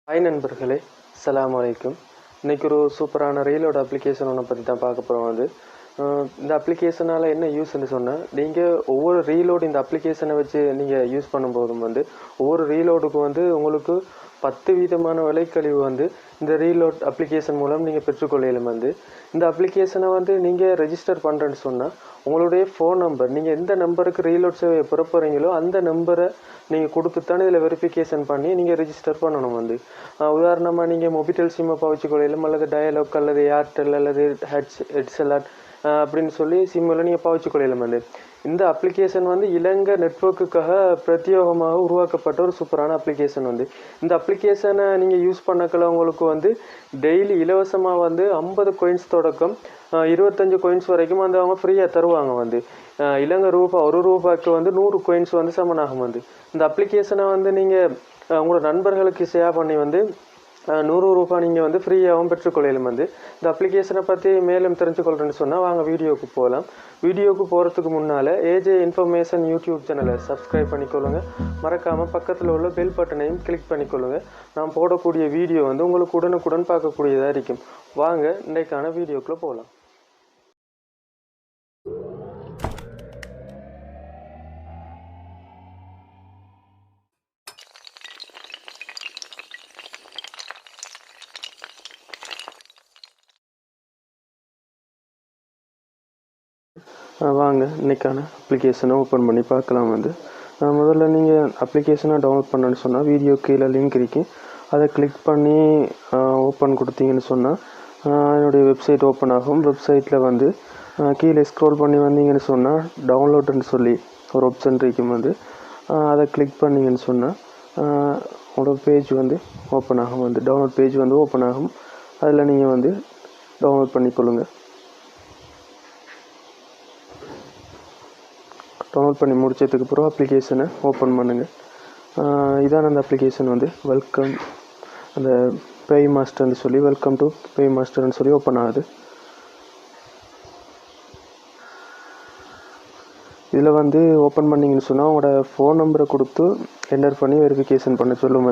Hi நண்பர்களே, அஸ்ஸலாமு அலைக்கும். இன்றைக்கி ஒரு சூப்பரான ரீலோட் அப்ளிகேஷன் ஒன்று பற்றி தான் பார்க்க போகிறோம். இந்த அப்ளிகேஷனால் என்ன யூஸ்ன்னு சொன்னால், நீங்கள் ஒவ்வொரு ரீலோடு இந்த அப்ளிகேஷனை வச்சு நீங்கள் யூஸ் பண்ணும்போதும் ஒவ்வொரு ரீலோடுக்கும் உங்களுக்கு 10 வீதமான விலைக்கழிவு இந்த ரீலோட் அப்ளிகேஷன் மூலம் நீங்கள் பெற்றுக்கொள்ளையிலும் இந்த அப்ளிகேஷனை நீங்கள் ரெஜிஸ்டர் பண்ணுறேன்னு சொன்னால் உங்களுடைய ஃபோன் நம்பர், நீங்கள் எந்த நம்பருக்கு ரீலோட் சேவையை பெற போகிறீங்களோ அந்த நம்பரை நீங்கள் கொடுத்துத்தானே இதில் வெரிஃபிகேஷன் பண்ணி நீங்கள் ரெஜிஸ்டர் பண்ணணும். உதாரணமாக நீங்கள் மொபிட்டல் சிம்மை பாவிச்சுக்கொள்ளையிலும் அல்லது டயலாக் அல்லது ஏர்டெல் அல்லது ஹெட்செலாட் அப்படின்னு சொல்லி சிம்மில் நீங்கள் பாவிச்சுக்கொள்ளையிலும் இந்த அப்ளிகேஷன் இலங்கை நெட்வொர்க்குக்காக பிரத்யேகமாக உருவாக்கப்பட்ட ஒரு சூப்பரான அப்ளிகேஷன். இந்த அப்ளிகேஷனை நீங்கள் யூஸ் பண்ணக்கல உங்களுக்கு டெய்லி இலவசமாக 50 coins தொடக்கம் 25 coins வரைக்கும் அவங்க ஃப்ரீயாக தருவாங்க. இலங்கை ரூபா ₹1க்கு 100 coins சமனாகும். இந்த அப்ளிகேஷனை நீங்கள் உங்களோட நண்பர்களுக்கு ஷேர் பண்ணி ₹100 நீங்கள் ஃப்ரீயாகவும் பெற்றுக்கொள்ளையிலும். இந்த அப்ளிகேஷனை பற்றி மேலும் தெரிஞ்சுக்கொள்கிறேன்னு சொன்னால் வாங்க வீடியோவுக்கு போகலாம். வீடியோவுக்கு போகிறதுக்கு முன்னால் AJInformation யூடியூப் சேனலை சப்ஸ்கிரைப் பண்ணிக்கொள்ளுங்க. மறக்காமல் பக்கத்தில் உள்ள பெல் பட்டனையும் கிளிக் பண்ணிக்கொள்ளுங்க. நான் போடக்கூடிய வீடியோ உங்களுக்கு உடனுக்குடன் பார்க்கக்கூடியதாக இருக்கும். வாங்க இன்றைக்கான வீடியோக்குள்ளே போகலாம். வாங்க இன்றைக்கான அப்ளிகேஷனை ஓப்பன் பண்ணி பார்க்கலாம். முதல்ல நீங்கள் அப்ளிகேஷனை டவுன்லோட் பண்ணணுன்னு சொன்னால் வீடியோ கீழே லிங்க் இருக்கு, அதை கிளிக் பண்ணி ஓப்பன் கொடுத்தீங்கன்னு சொன்னால் என்னுடைய வெப்சைட் ஓப்பன் ஆகும். வெப்சைட்டில் கீழே ஸ்க்ரோல் பண்ணி வந்தீங்கன்னு சொன்னால் டவுன்லோடுன்னு சொல்லி ஒரு ஆப்ஷன் இருக்கும். அதை கிளிக் பண்ணிங்கன்னு சொன்னால் உங்களோட பேஜ் ஓப்பன் ஆகும். டவுன்லோட் பேஜ் ஓப்பன் ஆகும். அதில் நீங்கள் டவுன்லோட் பண்ணிக்கொள்ளுங்கள். டவுன்லோட் பண்ணி முடிச்சதுக்கு அப்புறம் அப்ளிகேஷனை ஓப்பன் பண்ணுங்கள். இதான் அந்த அப்ளிகேஷன் வெல்கம் அந்த பே மாஸ்டர்னு சொல்லி வெல்கம் டு பே மாஸ்டர்னு சொல்லி ஓப்பன் ஆகுது. இதில் ஓப்பன் பண்ணிங்கன்னு சொன்னால் உங்களோட ஃபோன் நம்பரை கொடுத்து என்டர் பண்ணி வெரிஃபிகேஷன் பண்ண சொல்லும்.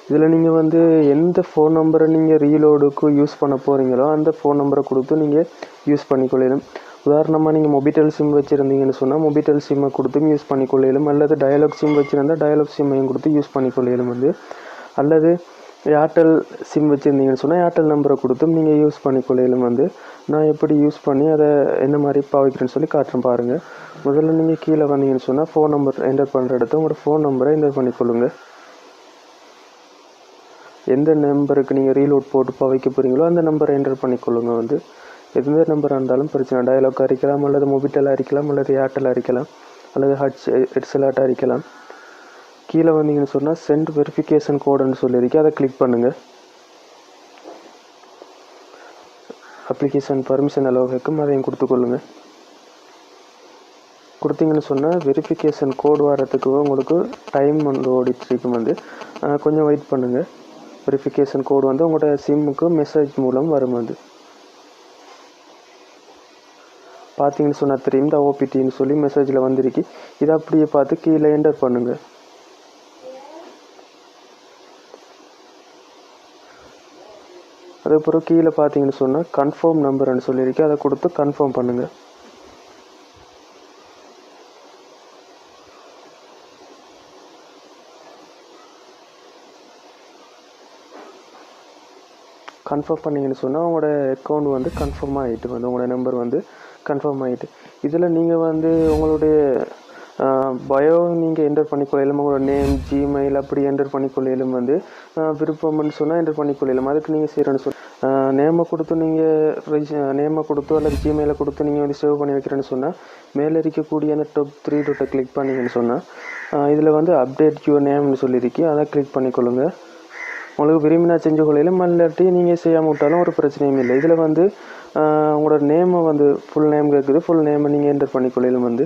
இதில் நீங்கள் எந்த ஃபோன் நம்பரை நீங்கள் ரீலோடுக்கு யூஸ் பண்ண போகிறீங்களோ அந்த ஃபோன் நம்பரை கொடுத்து நீங்கள் யூஸ் பண்ணிக்கொள்ளணும். உதாரணமாக நீங்கள் மொபிட்டல் சிம் வச்சுருந்தீங்கன்னு சொன்னால் மொபிட்டல் சிம்மை கொடுத்து யூஸ் பண்ணிக்கொள்ளையிலும், அல்லது டயலாக் சிம் வச்சுருந்தால் டயலாக் சிம்மையும் கொடுத்து யூஸ் பண்ணிக்கொள்ளையிலும். அல்லது ஏர்டெல் சிம் வச்சுருந்தீங்கன்னு சொன்னால் ஏர்டெல் நம்பரை கொடுத்தும் நீங்கள் யூஸ் பண்ணிக்கொள்ளையிலும். நான் எப்படி யூஸ் பண்ணி அதை என்ன மாதிரி பாவிக்கிறேன்னு சொல்லி காட்டுறேன் பாருங்கள். முதல்ல நீங்கள் கீழே வந்தீங்கன்னு சொன்னால் ஃபோன் நம்பர் என்டர் பண்ணுற இடத்த உங்களோட ஃபோன் நம்பரை என்டர் பண்ணிக்கொள்ளுங்கள். எந்த நம்பருக்கு நீங்கள் ரீலோட் போட்டு பாவிக்க போகிறீங்களோ அந்த நம்பரை என்டர் பண்ணிக்கொள்ளுங்க. எந்த நம்பராக இருந்தாலும் பிரச்சனை, டயலாக் அரிக்கலாம் அல்லது மொபிட்டல் அரிக்கலாம் அல்லது ஏர்டெல் அரிக்கலாம் அல்லது ஹெட்செலாட் அரிக்கலாம். கீழே வந்தீங்கன்னு சொன்னால் சென்ட் வெரிஃபிகேஷன் கோடுன்னு சொல்லியிருக்கு, அதை கிளிக் பண்ணுங்கள். அப்ளிகேஷன் பர்மிஷன் அளவு வைக்கும், அதையும் கொடுத்துக்கொள்ளுங்க. கொடுத்தீங்கன்னு சொன்னால் வெரிஃபிகேஷன் கோடு வரத்துக்கு உங்களுக்கு டைம் ஓடிட்டுருக்கும். கொஞ்சம் வெயிட் பண்ணுங்கள். வெரிஃபிகேஷன் கோடு உங்களோட சிம்முக்கு மெசேஜ் மூலம் வரும். பார்த்தீங்கன்னு சொன்னால் தெரியும், இந்த ஓபிடின்னு சொல்லி மெசேஜில் வந்திருக்கு. இதை அப்படியே பார்த்து கீழே என்டர் பண்ணுங்கள். அதுக்கப்புறம் கீழே பார்த்தீங்கன்னு சொன்னால் கன்ஃபார்ம் நம்பர்னு சொல்லியிருக்கு, அதை கொடுத்து கன்ஃபார்ம் பண்ணுங்கள். கன்ஃபார்ம் பண்ணிங்கன்னு சொன்னால் உங்களோட அக்கௌண்ட் கன்ஃபார்ம் ஆகிட்டு உங்களோட நம்பர் கன்ஃபார்ம் ஆகிட்டு. இதில் நீங்கள் உங்களுடைய பயோ நீங்கள் என்டர் பண்ணிக்கொள்ளையிலும், உங்களோட நேம், ஜிமெயில் அப்படி என்டர் பண்ணிக்கொள்ளையிலும். விருப்பம்னு சொன்னால் என்டர் பண்ணிக்கொள்ளையிலும். அதுக்கு நீங்கள் செய்கிறேன்னு சொல்லி நேமை கொடுத்து நீங்கள் நேமை கொடுத்து அல்லது ஜிமெயிலை கொடுத்து நீங்கள் சேவ் பண்ணி வைக்கிறேன்னு சொன்னால் மேலே இருக்கக்கூடிய அந்த டாப் 3 டாட்டை கிளிக் பண்ணிங்கன்னு சொன்னால் இதில் அப்டேட் யுவர் நேம்னு சொல்லியிருக்கு, அதை கிளிக் பண்ணிக்கொள்ளுங்க. உங்களுக்கு விரும்பினா செஞ்சு கொள்ளையிலும், இல்லாட்டி நீங்கள் செய்யாமல் விட்டாலும் ஒரு பிரச்சனையும் இல்லை. இதில் உங்களோட நேமை ஃபுல் நேம் கேட்குது, ஃபுல் நேமை நீங்கள் என்டர் பண்ணிக்கொள்ளையிலும்.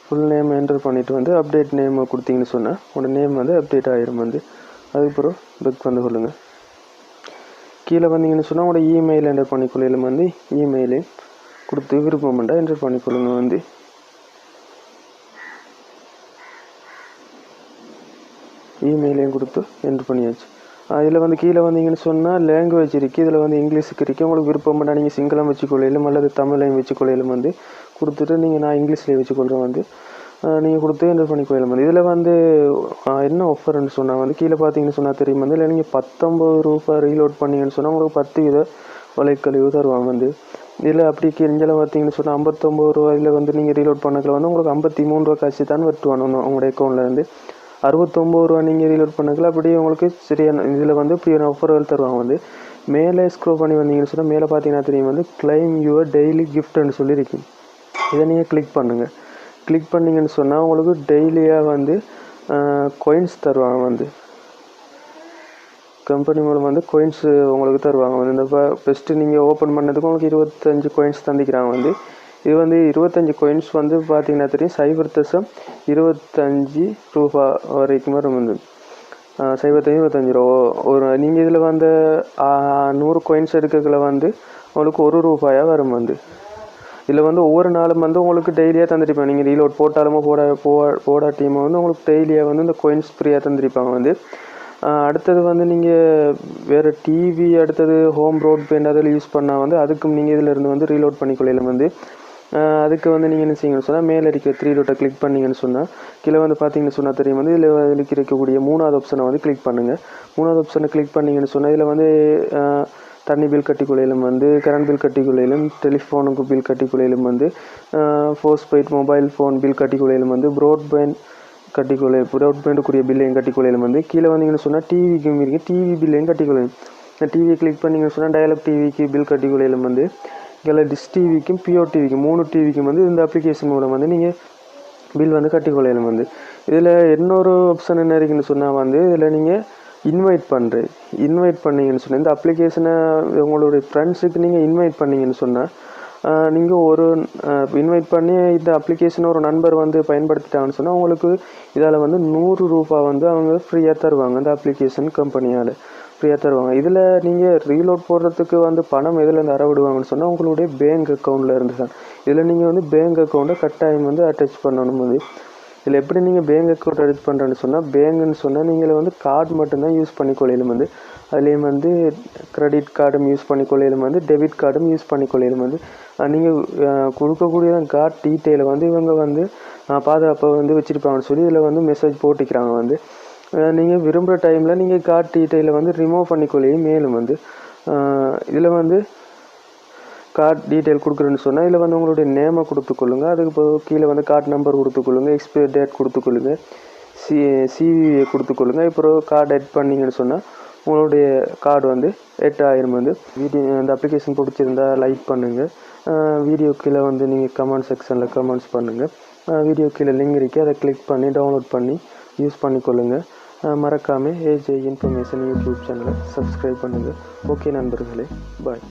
ஃபுல் நேம் என்டர் பண்ணிவிட்டு அப்டேட் நேமை கொடுத்தீங்கன்னு சொன்னால் உங்களோட நேம் அப்டேட் ஆகிரும். அதுக்கப்புறம் பெக் கொள்ளுங்கள். கீழே வந்தீங்கன்னு சொன்னால் உங்களோட இமெயில் என்டர் பண்ணிக்கொள்ளையிலும். இமெயிலையும் கொடுத்து விருப்பம்ண்டா என்டர் பண்ணிக்கொள்ளுங்க. இமெயிலையும் கொடுத்து என்ட்ரு பண்ணியாச்சு. இதில் வந்து கீழே வந்தீங்கன்னு சொன்னால் லாங்குவேஜ் இருக்குது. இதில் வந்து இங்கிலீஷுக்கு இருக்குது. உங்களுக்கு விருப்பம்னா நீங்கள் சிங்களம் வச்சுக்கொள்ளையிலும் அல்லது தமிழையும் வச்சுக்கொள்ளையிலும் வந்து கொடுத்துட்டு நீங்கள் நான் இங்கிலீஷ்லேயே வச்சுக்கொள்கிறேன் வந்து நீங்கள் கொடுத்து என்ட்ரு பண்ணிக்கொள்ளையிலும் வந்து இதில் வந்து என்ன ஆஃபர்னு சொன்னால் வந்து கீழே பார்த்தீங்கன்னு சொன்னால் தெரியும் வந்து இல்லை நீங்கள் 19 ரூபாய் ரீலோட் பண்ணிங்கன்னு சொன்னால் உங்களுக்கு 10 வித வலைக்கழிவு தருவாங்க வந்து. இதில் அப்படி கிழிஞ்சில் பார்த்தீங்கன்னு சொன்னால் 59 ரூபாயில் வந்து நீங்கள் ரீலோட் பண்ணக்கில் வந்து உங்களுக்கு 53 ரூபா காசு தான் வெட்டுவானு உங்களுடைய அக்கௌண்ட்லேருந்து. 69 ரூபா நீங்கள் ரீலோட் பண்ணக்கில் அப்படியே உங்களுக்கு சரியான இதில் வந்து இப்படியான ஆஃபர்கள் தருவாங்க வந்து. மேலே ஸ்க்ரோல் பண்ணி வந்தீங்கன்னு சொன்னால் மேலே பார்த்தீங்கன்னா தெரியும் வந்து கிளைம் யுவர் டெய்லி கிஃப்ட்னு சொல்லியிருக்கு. இதை நீங்கள் கிளிக் பண்ணுங்கள். கிளிக் பண்ணிங்கன்னு சொன்னால் உங்களுக்கு டெய்லியாக வந்து காயின்ஸ் தருவாங்க வந்து. கம்பெனி மூலம் வந்து காயின்ஸ் உங்களுக்கு தருவாங்க வந்து. இந்த ஃபஸ்ட்டு நீங்கள் ஓப்பன் பண்ணதுக்கு உங்களுக்கு 25 காயின்ஸ் தந்திக்கிறாங்க வந்து. இது வந்து 25 காயின்ஸ் வந்து பார்த்தீங்கன்னா தெரியும் 0.25 ரூபா வரைக்கும் வரும் வந்து. 0.25 ரூபா ஒரு நீங்கள் இதில் வந்து 100 காயின்ஸ் எடுக்கல வந்து உங்களுக்கு 1 ரூபாயாக வரும் வந்து. இதில் வந்து ஒவ்வொரு நாளும் வந்து உங்களுக்கு டெய்லியாக தந்துருப்பாங்க. நீங்கள் ரீலோட் போட்டாலுமோ போடாட்டியுமோ வந்து உங்களுக்கு டெய்லியாக வந்து இந்த காயின்ஸ் ஃப்ரீயாக தந்துருப்பாங்க வந்து. அடுத்தது வந்து நீங்கள் வேறு டிவி அடுத்தது ஹோம் ப்ராட்பேண்ட் அதில் யூஸ் பண்ணால் வந்து அதுக்கும் நீங்கள் இதிலேருந்து வந்து ரீலோட் பண்ணிக்கொள்ளையிலும் வந்து. அதுக்கு வந்து நீங்கள் என்ன செய்யுங்கன்னு சொன்னால் மேலே இருக்கிற 3 டாட்டை கிளிக் பண்ணிங்கன்னு சொன்னால் கீழே வந்து பார்த்தீங்கன்னு சொன்னால் தெரியும் வந்து இதில் இருக்கக்கூடிய 3வது ஆப்ஷனை வந்து கிளிக் பண்ணுங்கள். 3வது ஆப்ஷனை கிளிக் பண்ணிங்கன்னு சொன்னால் இதில் வந்து தண்ணி பில் கட்டிக்கொள்ளையிலும் வந்து கரண்ட் பில் கட்டிக்கொள்ளையிலும் டெலிஃபோனுக்கு பில் கட்டிக்கொள்ளையிலும் வந்து போஸ்ட்பெய்ட் மொபைல் ஃபோன் பில் கட்டிக்கொள்ளையிலும் வந்து ப்ராட்பேண்டுக்குரிய பில்லையும் கட்டிக்கொள்ளையிலும் வந்து கீழே வந்தீங்கன்னு சொன்னால் டிவிக்கும் இருக்குது டிவி பில்லையும் கட்டிக்கொள்ளையும். டிவியை கிளிக் பண்ணிங்கன்னு சொன்னால் டயலாக் டிவிக்கு பில் கட்டிக்கொள்ளையிலும் வந்து இதில் டிஷ் டிவிக்கும் பிஓ டிவிக்கும் 3 டிவிக்கும் வந்து இந்த அப்ளிகேஷன் மூலம் வந்து நீங்கள் பில் வந்து கட்டிக்கொள்ளையிலும் வந்து. இதில் இன்னொரு ஆப்ஷன் என்ன இருக்குன்னு சொன்னால் வந்து இதில் நீங்கள் இன்வைட் பண்ணிங்கன்னு சொன்னால் இந்த அப்ளிகேஷனை உங்களுடைய ஃப்ரெண்ட்ஸுக்கு நீங்கள் இன்வைட் பண்ணிங்கன்னு சொன்னால் நீங்கள் ஒரு இன்வைட் பண்ணி இந்த அப்ளிகேஷனை ஒரு நண்பர் வந்து பயன்படுத்திட்டாங்கன்னு சொன்னால் உங்களுக்கு இதால் வந்து 100 ரூபா வந்து அவங்க ஃப்ரீயாக தருவாங்க. இந்த அப்ளிகேஷன் கம்பெனியால் ஃப்ரீயாக தருவாங்க. இதில் நீங்கள் ரீலோட் போடுறதுக்கு வந்து பணம் எதுலேருந்து அறவிடுவாங்கன்னு சொன்னால் உங்களுடைய பேங்க் அக்கௌண்ட்டில் இருந்து தான். இதில் நீங்கள் வந்து பேங்க் அக்கௌண்ட்டை கட்டாயம் வந்து அட்டாச் பண்ணணும் வந்து. இதில் எப்படி நீங்கள் பேங்க் அக்கௌண்ட் அட்டாச் பண்ணுறேன்னு சொன்னால் பேங்குன்னு சொன்னால் நீங்கள் வந்து கார்டு மட்டும்தான் யூஸ் பண்ணிக்கொள்ளையிலும் வந்து. அதுலேயும் வந்து கிரெடிட் கார்டும் யூஸ் பண்ணிக்கொள்ளையிலும் வந்து டெபிட் கார்டும் யூஸ் பண்ணிக்கொள்ளையிலும் வந்து. நீங்கள் கொடுக்கக்கூடிய கார்டு டீட்டெயிலை வந்து இவங்க வந்து பாதுகாப்பாக வந்து வச்சுருப்பாங்கன்னு சொல்லி இதில் வந்து மெசேஜ் போட்டிக்கிறாங்க வந்து. நீங்கள் விரும்புகிற டைமில் நீங்கள் கார்டு டீட்டெயிலை வந்து ரிமூவ் பண்ணிக்கொள்ளையும் மேலும் வந்து இதில் வந்து கார்டு டீட்டெயில் கொடுக்குறேன்னு சொன்னால் இதில் வந்து உங்களுடைய நேமை கொடுத்துக்கொள்ளுங்க. அதுக்கு கீழே வந்து கார்டு நம்பர் கொடுத்துக்கொள்ளுங்க. எக்ஸ்பைரி டேட் கொடுத்துக்கொள்ளுங்க. சிவிவியை கொடுத்துக்கொள்ளுங்க. இப்போ கார்டு ஆட் பண்ணிங்கன்னு சொன்னால் உங்களுடைய கார்டு வந்து ஆட் ஆயிரும் வந்து. இந்த அப்ளிகேஷன் பிடிச்சிருந்தா லைக் பண்ணுங்கள். வீடியோ கீழே வந்து நீங்கள் கமெண்ட் செக்ஷனில் கமெண்ட்ஸ் பண்ணுங்கள். வீடியோ கீழே லிங்க் இருக்குது, அதை கிளிக் பண்ணி டவுன்லோட் பண்ணி யூஸ் பண்ணிக்கொள்ளுங்கள். மறக்காமல் AJInformation யூடியூப் சேனலை சப்ஸ்கிரைப் பண்ணுங்கள். ஓகே நண்பர்களே, பாய்.